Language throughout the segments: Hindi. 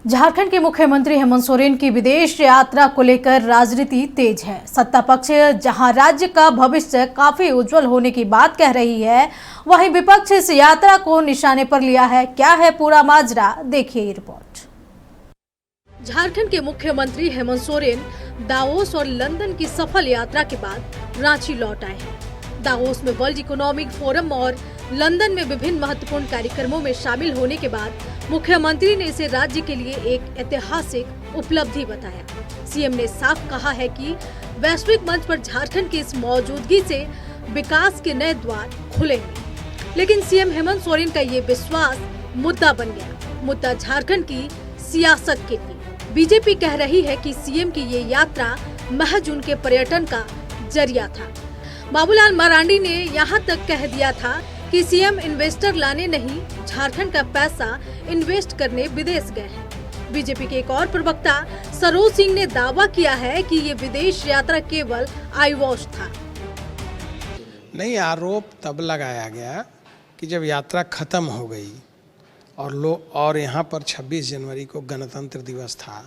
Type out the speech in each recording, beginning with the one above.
झारखंड के मुख्यमंत्री हेमंत सोरेन की विदेश यात्रा को लेकर राजनीति तेज है। सत्ता पक्ष जहां राज्य का भविष्य काफी उज्जवल होने की बात कह रही है, वहीं विपक्ष इस यात्रा को निशाने पर लिया है। क्या है पूरा माजरा, देखिए ये रिपोर्ट। झारखंड के मुख्यमंत्री हेमंत सोरेन दावोस और लंदन की सफल यात्रा के बाद रांची लौट आए हैं। दावोस में वर्ल्ड इकोनॉमिक फोरम और लंदन में विभिन्न महत्वपूर्ण कार्यक्रमों में शामिल होने के बाद मुख्यमंत्री ने इसे राज्य के लिए एक ऐतिहासिक उपलब्धि बताया। सीएम ने साफ कहा है कि वैश्विक मंच पर झारखंड की इस मौजूदगी से विकास के नए द्वार खुलेंगे। लेकिन सीएम हेमंत सोरेन का ये विश्वास मुद्दा बन गया। मुद्दा झारखंड की सियासत के लिए। बीजेपी कह रही है कि सीएम की ये यात्रा महज उनके पर्यटन का जरिया था। बाबूलाल मरांडी ने यहाँ तक कह दिया था कि सीएम इन्वेस्टर लाने नहीं, झारखंड का पैसा इन्वेस्ट करने विदेश गए हैं। बीजेपी के एक और प्रवक्ता सरोज सिंह ने दावा किया है कि ये विदेश यात्रा केवल आई वॉश था। नहीं, आरोप तब लगाया गया कि जब यात्रा खत्म हो गई और यहाँ पर 26 जनवरी को गणतंत्र दिवस था,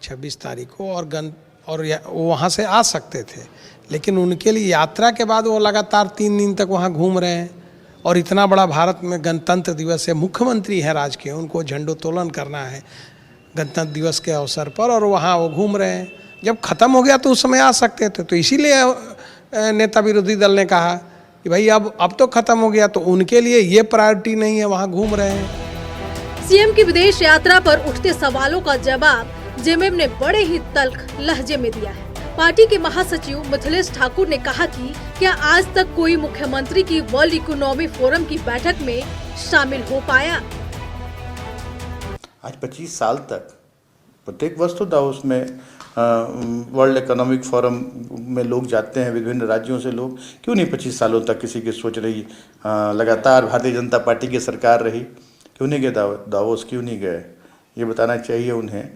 26 तारीख को, और वहाँ से आ सकते थे, लेकिन उनके लिए यात्रा के बाद वो लगातार 3 दिन तक वहाँ घूम रहे हैं। और इतना बड़ा भारत में गणतंत्र दिवस है, मुख्यमंत्री है राज्य के, उनको झंडोत्तोलन करना है गणतंत्र दिवस के अवसर पर, और वहाँ वो घूम रहे हैं। जब खत्म हो गया तो उस समय आ सकते थे, तो इसीलिए नेता विरोधी दल ने कहा कि भाई अब तो खत्म हो गया, तो उनके लिए ये प्रायोरिटी नहीं है, वहाँ घूम रहे हैं। सीएम की विदेश यात्रा पर उठते सवालों का जवाब जेएमएम ने बड़े ही तल्ख लहजे में दिया है। पार्टी के महासचिव मिथिलेश ठाकुर ने कहा कि क्या आज तक कोई मुख्यमंत्री की वर्ल्ड इकोनॉमिक फोरम की बैठक में शामिल हो पाया? आज 25 साल तक प्रत्येक वर्ष तो दावोस में वर्ल्ड इकोनॉमिक फोरम में लोग जाते हैं, विभिन्न राज्यों से लोग। क्यों नहीं 25 सालों तक किसी की सोच रही, लगातार भारतीय जनता पार्टी की सरकार रही, क्यों नहीं गए दावोस, क्यों नहीं गए, ये बताना चाहिए उन्हें।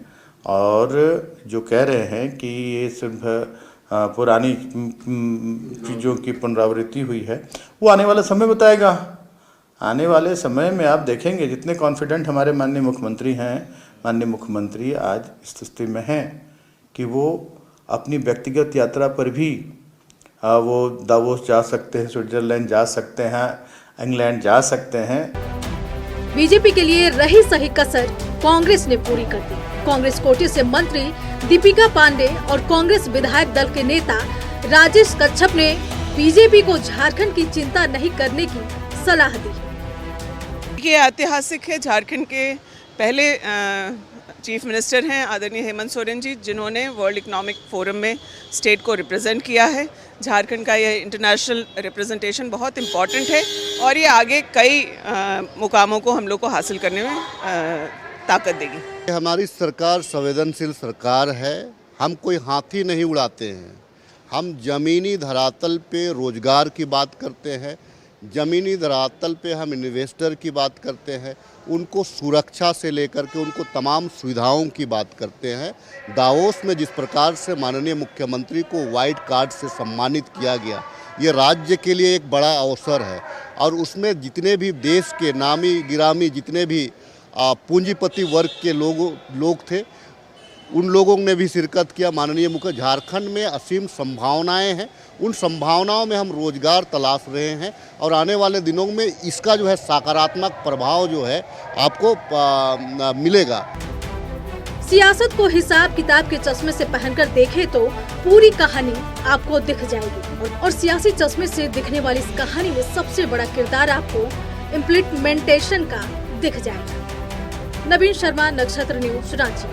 और जो कह रहे हैं कि ये सिर्फ पुरानी चीज़ों की पुनरावृत्ति हुई है, वो आने वाला समय बताएगा। आने वाले समय में आप देखेंगे जितने कॉन्फिडेंट हमारे माननीय मुख्यमंत्री हैं, माननीय मुख्यमंत्री आज इस स्थिति में हैं कि वो अपनी व्यक्तिगत यात्रा पर भी वो दावोस जा सकते हैं, स्विट्जरलैंड जा सकते हैं, इंग्लैंड जा सकते हैं। बीजेपी के लिए रही सही कसर कांग्रेस ने पूरी कर दी। कांग्रेस कोटे से मंत्री दीपिका पांडे और कांग्रेस विधायक दल के नेता राजेश कच्छप ने बीजेपी को झारखंड की चिंता नहीं करने की सलाह दी। ये ऐतिहासिक है। झारखंड के पहले चीफ मिनिस्टर हैं आदरणीय हेमंत सोरेन जी, जिन्होंने वर्ल्ड इकोनॉमिक फोरम में स्टेट को रिप्रेजेंट किया है। झारखंड का यह इंटरनेशनल रिप्रेजेंटेशन बहुत इम्पॉर्टेंट है और ये आगे कई मुकामों को हम लोग को हासिल करने में ताकत देगी। हमारी सरकार संवेदनशील सरकार है। हम कोई हाथी नहीं उड़ाते हैं। हम ज़मीनी धरातल पे रोजगार की बात करते हैं, ज़मीनी धरातल पे हम इन्वेस्टर की बात करते हैं, उनको सुरक्षा से लेकर के उनको तमाम सुविधाओं की बात करते हैं। दावोस में जिस प्रकार से माननीय मुख्यमंत्री को वाइट कार्ड से सम्मानित किया गया, ये राज्य के लिए एक बड़ा अवसर है। और उसमें जितने भी देश के नामी गिरामी जितने भी पूंजीपति वर्ग के लोग थे, उन लोगों ने भी शिरकत किया। माननीय मुख्य झारखंड में असीम संभावनाएं हैं, उन संभावनाओं में हम रोजगार तलाश रहे हैं और आने वाले दिनों में इसका जो है सकारात्मक प्रभाव जो है आपको मिलेगा। सियासत को हिसाब किताब के चश्मे से पहनकर देखें तो पूरी कहानी आपको दिख जाएगी और सियासी चश्मे से दिखने वाली इस कहानी में सबसे बड़ा किरदार आपको इम्प्लीमेंटेशन का दिख जाएगा। नवीन शर्मा, नक्षत्र न्यूज, रांची।